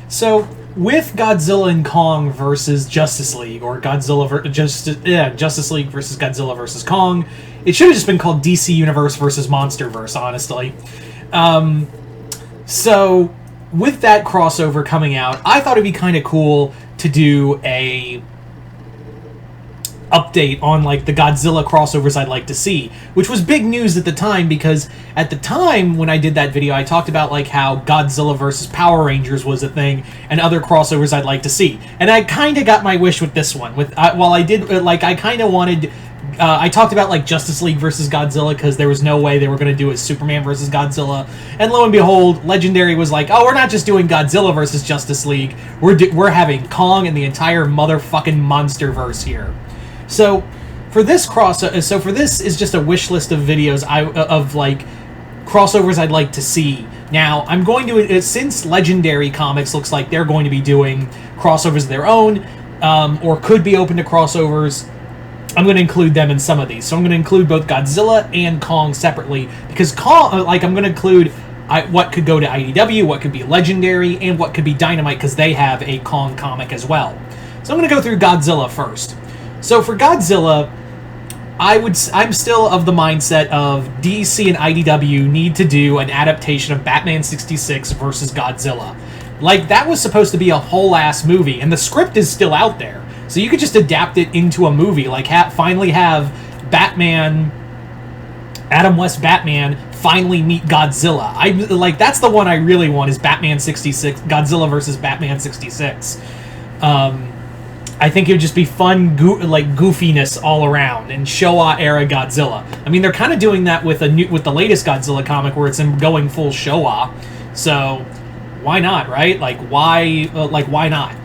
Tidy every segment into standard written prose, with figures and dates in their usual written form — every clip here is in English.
So, with Godzilla and Kong versus Justice League, or Justice League versus Godzilla versus Kong, it should have just been called DC Universe versus Monsterverse, honestly. So, with that crossover coming out, I thought it'd be kind of cool to do a update on like the Godzilla crossovers I'd like to see, which was big news at the time, because at the time when I did that video I talked about like how Godzilla versus Power Rangers was a thing and other crossovers I'd like to see, and I kind of got my wish with this one. I kind of wanted I talked about like Justice League versus Godzilla because there was no way they were going to do a Superman versus Godzilla, and lo and behold, Legendary was like, oh, we're not just doing Godzilla versus Justice League, we're having Kong and the entire motherfucking Monsterverse here. So for this is just a wish list of videos of like crossovers I'd like to see. Now I'm going to, since Legendary Comics looks like they're going to be doing crossovers of their own, or could be open to crossovers, I'm going to include them in some of these. So I'm going to include both Godzilla and Kong separately, because Kong, I'm going to include what could go to IDW, what could be Legendary, and what could be Dynamite, because they have a Kong comic as well. So I'm going to go through Godzilla first. So for Godzilla, I'm still of the mindset of DC and IDW need to do an adaptation of Batman 66 versus Godzilla. Like, that was supposed to be a whole ass movie, and the script is still out there. So you could just adapt it into a movie, like finally have Batman, Adam West Batman, finally meet Godzilla. That's the one I really want, is Batman 66, Godzilla versus Batman 66. I think it would just be fun, goofiness all around, and Showa era Godzilla. I mean, they're kind of doing that with the latest Godzilla comic, where it's going full Showa. So why not, right? Why not?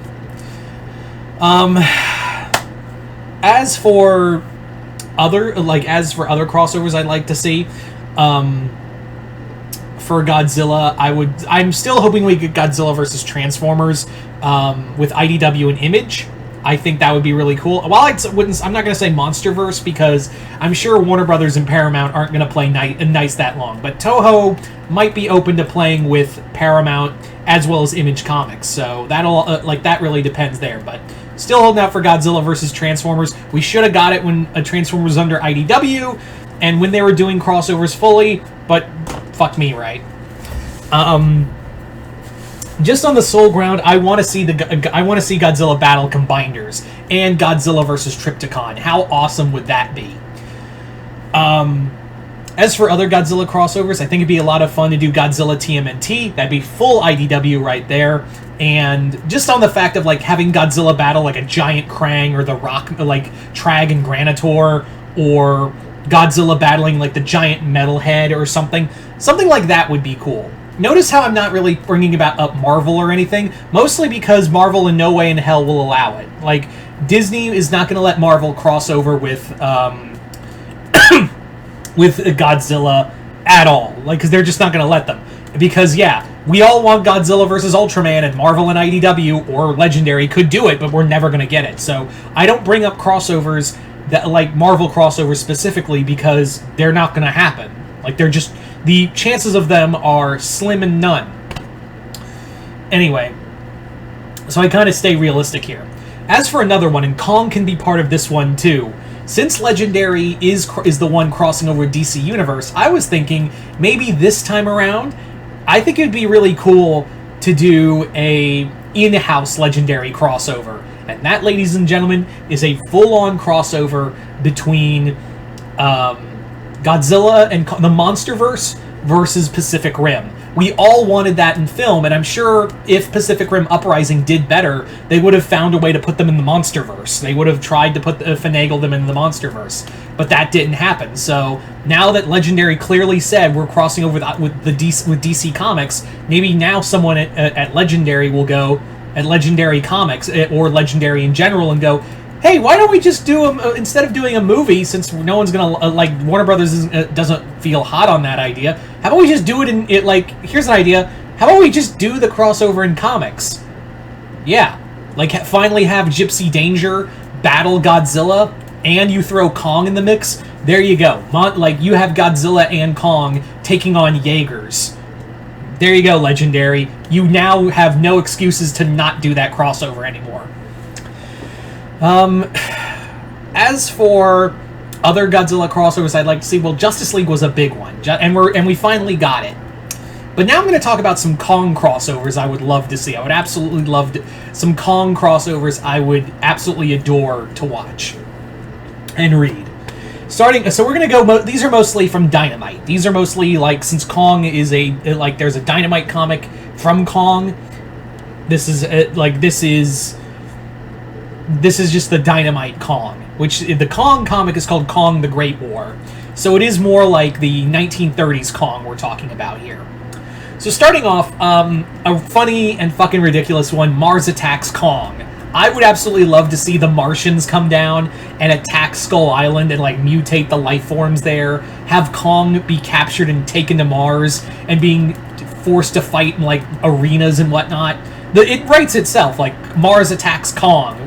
As for other crossovers I'd like to see, for Godzilla, I'm still hoping we get Godzilla versus Transformers with IDW and Image. I think that would be really cool. While I'm not going to say Monsterverse, because I'm sure Warner Brothers and Paramount aren't going to play nice that long, but Toho might be open to playing with Paramount as well as Image Comics. So that'll that really depends there. But still holding out for Godzilla versus Transformers. We should have got it when Transformers was under IDW and when they were doing crossovers fully, but fuck me, right? Just on the soul ground, I want to see Godzilla battle Combinders and Godzilla versus Trypticon. How awesome would that be? As for other Godzilla crossovers, I think it'd be a lot of fun to do Godzilla TMNT. That'd be full IDW right there. And just on the fact of having Godzilla battle like a giant Krang, or the Rock Trag and Granitor, or Godzilla battling like the giant Metalhead or something like that would be cool. Notice how I'm not really bringing up Marvel or anything, mostly because Marvel in no way in hell will allow it. Disney is not going to let Marvel cross over with with Godzilla at all, because they're just not going to let them. Because, yeah, we all want Godzilla versus Ultraman, and Marvel and IDW or Legendary could do it, but we're never going to get it. So I don't bring up crossovers that Marvel crossovers specifically, because they're not going to happen. The chances of them are slim and none. Anyway, so I kind of stay realistic here. As for another one, and Kong can be part of this one too, since Legendary is the one crossing over DC Universe, I was thinking maybe this time around, I think it would be really cool to do a in-house Legendary crossover. And that, ladies and gentlemen, is a full-on crossover between Godzilla and the Monsterverse versus Pacific Rim. We all wanted that in film, and I'm sure if Pacific Rim Uprising did better, they would have found a way to put them in the Monsterverse. They would have tried to finagle them in the Monsterverse, but that didn't happen. So now that Legendary clearly said we're crossing over with DC Comics, maybe now someone at Legendary will go at Legendary Comics or Legendary in general and go, hey, why don't we just do instead of doing a movie, since no one's gonna Warner Brothers doesn't feel hot on that idea, how about we just do it in here's an idea, how about we just do the crossover in comics? Yeah, finally have Gypsy Danger battle Godzilla, and you throw Kong in the mix. There you go. You have Godzilla and Kong taking on Jaegers. There you go, Legendary. You now have no excuses to not do that crossover anymore. As for other Godzilla crossovers I'd like to see, well, Justice League was a big one, and we finally got it. But now I'm going to talk about some Kong crossovers I would love to see. I would absolutely love some Kong crossovers I would absolutely adore to watch and read. So we're going to go, these are mostly from Dynamite. These are mostly, like, since Kong is there's a Dynamite comic from Kong, this is just the Dynamite Kong, which the Kong comic is called Kong the Great War. So it is more like the 1930s Kong we're talking about here. So starting off, a funny and fucking ridiculous one, Mars Attacks Kong. I would absolutely love to see the Martians come down and attack Skull Island and, like, mutate the life forms there. Have Kong be captured and taken to Mars and being forced to fight in, like, arenas and whatnot. It writes itself, like, Mars Attacks Kong.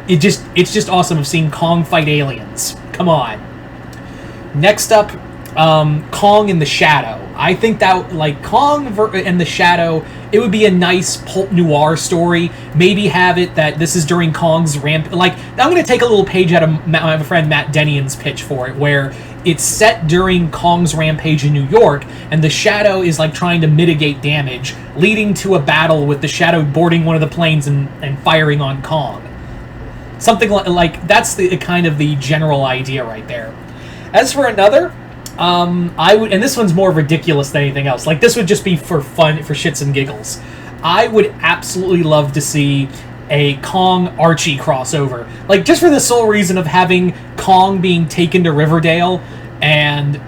It's just awesome of seeing Kong fight aliens. Come on. Next up, Kong in the Shadow. I think that, like, Kong and the Shadow, it would be a nice pulp noir story. Maybe have it that this is during Kong's ramp. Like, I'm going to take a little page out of my friend Matt Denian's pitch for it, where it's set during Kong's rampage in New York, and the Shadow is, like, trying to mitigate damage, leading to a battle with the Shadow boarding one of the planes and firing on Kong. Something like that's the kind of the general idea right there. As for another, I would, and this one's more ridiculous than anything else. Like, this would just be for fun, for shits and giggles. I would absolutely love to see a Kong Archie crossover. Like, just for the sole reason of having Kong being taken to Riverdale and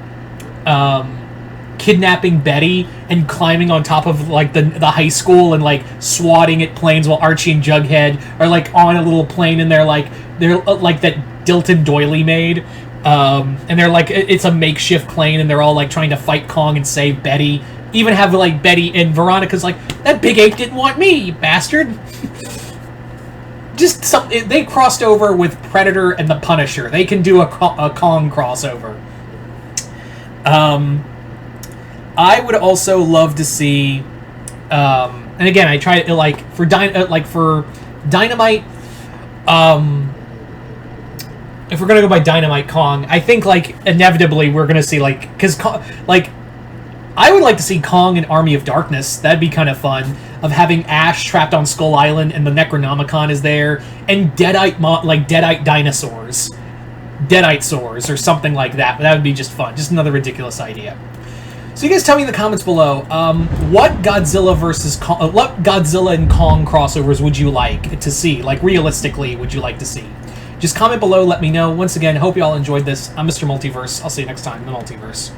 kidnapping Betty and climbing on top of, like, the high school and, like, swatting at planes while Archie and Jughead are, like, on a little plane and they're like that Dilton Doily made. And they're like, it's a makeshift plane and they're all, like, trying to fight Kong and save Betty. Even have, like, Betty and Veronica's like, that big ape didn't want me, you bastard. Just they crossed over with Predator and the Punisher. They can do a Kong crossover. I would also love to see, and again, I try to, like, for Dynamite, if we're gonna go by Dynamite Kong, I think, like, inevitably we're gonna see, like, because, like, I would like to see Kong in Army of Darkness. That'd be kind of fun, of having Ash trapped on Skull Island and the Necronomicon is there, and Deadite dinosaurs, Deadite sores, or something like that. But that would be just fun. Just another ridiculous idea. So you guys tell me in the comments below, what Godzilla and Kong crossovers would you like to see? Like, realistically, would you like to see? Just comment below, let me know. Once again, hope you all enjoyed this. I'm Mr. Multiverse. I'll see you next time in the Multiverse.